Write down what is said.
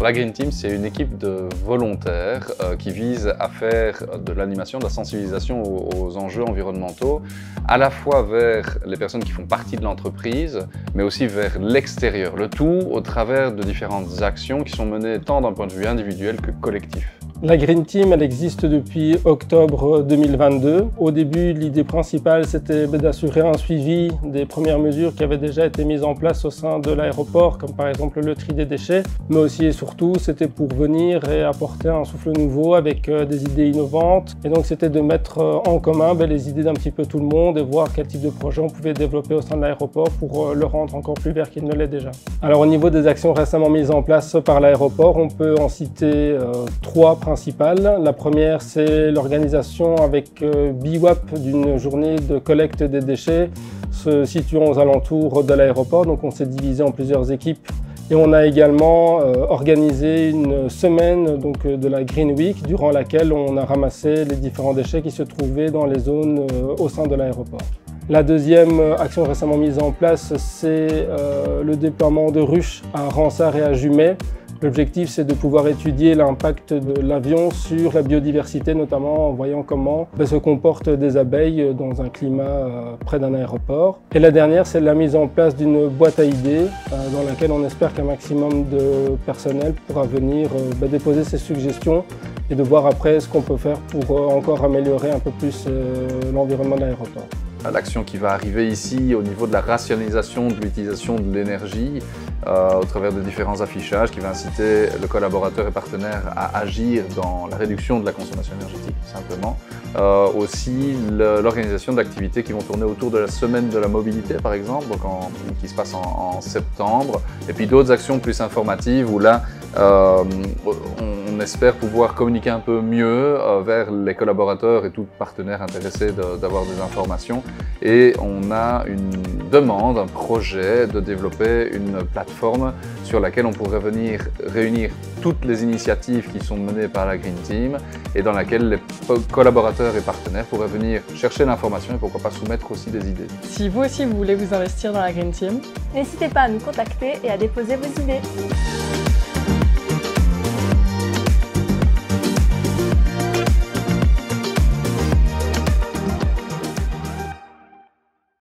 La Green Team, c'est une équipe de volontaires qui vise à faire de l'animation, de la sensibilisation aux enjeux environnementaux, à la fois vers les personnes qui font partie de l'entreprise, mais aussi vers l'extérieur. Le tout au travers de différentes actions qui sont menées tant d'un point de vue individuel que collectif. La Green Team, elle existe depuis octobre 2022. Au début, l'idée principale, c'était d'assurer un suivi des premières mesures qui avaient déjà été mises en place au sein de l'aéroport, comme par exemple le tri des déchets, mais aussi et surtout, c'était pour venir et apporter un souffle nouveau avec des idées innovantes. Et donc, c'était de mettre en commun les idées d'un petit peu tout le monde et voir quel type de projet on pouvait développer au sein de l'aéroport pour le rendre encore plus vert qu'il ne l'est déjà. Alors, au niveau des actions récemment mises en place par l'aéroport, on peut en citer trois principales. La première, c'est l'organisation avec BWAP d'une journée de collecte des déchets se situant aux alentours de l'aéroport. Donc on s'est divisé en plusieurs équipes et on a également organisé une semaine de la Green Week durant laquelle on a ramassé les différents déchets qui se trouvaient dans les zones au sein de l'aéroport. La deuxième action récemment mise en place, c'est le déploiement de ruches à Ransard et à Jumet. L'objectif, c'est de pouvoir étudier l'impact de l'avion sur la biodiversité, notamment en voyant comment se comportent des abeilles dans un climat près d'un aéroport. Et la dernière, c'est la mise en place d'une boîte à idées dans laquelle on espère qu'un maximum de personnel pourra venir déposer ses suggestions et de voir après ce qu'on peut faire pour encore améliorer un peu plus l'environnement de l'aéroport. L'action qui va arriver ici au niveau de la rationalisation de l'utilisation de l'énergie au travers de différents affichages qui va inciter le collaborateur et partenaire à agir dans la réduction de la consommation énergétique tout simplement. Aussi l'organisation d'activités qui vont tourner autour de la semaine de la mobilité par exemple, qui se passe en septembre, et puis d'autres actions plus informatives où là on espère pouvoir communiquer un peu mieux vers les collaborateurs et tout partenaire intéressé d'avoir des informations. Et on a une demande, un projet de développer une plateforme sur laquelle on pourrait venir réunir toutes les initiatives qui sont menées par la Green Team et dans laquelle les collaborateurs et partenaires pourraient venir chercher l'information et pourquoi pas soumettre aussi des idées. Si vous aussi vous voulez vous investir dans la Green Team, n'hésitez pas à nous contacter et à déposer vos idées.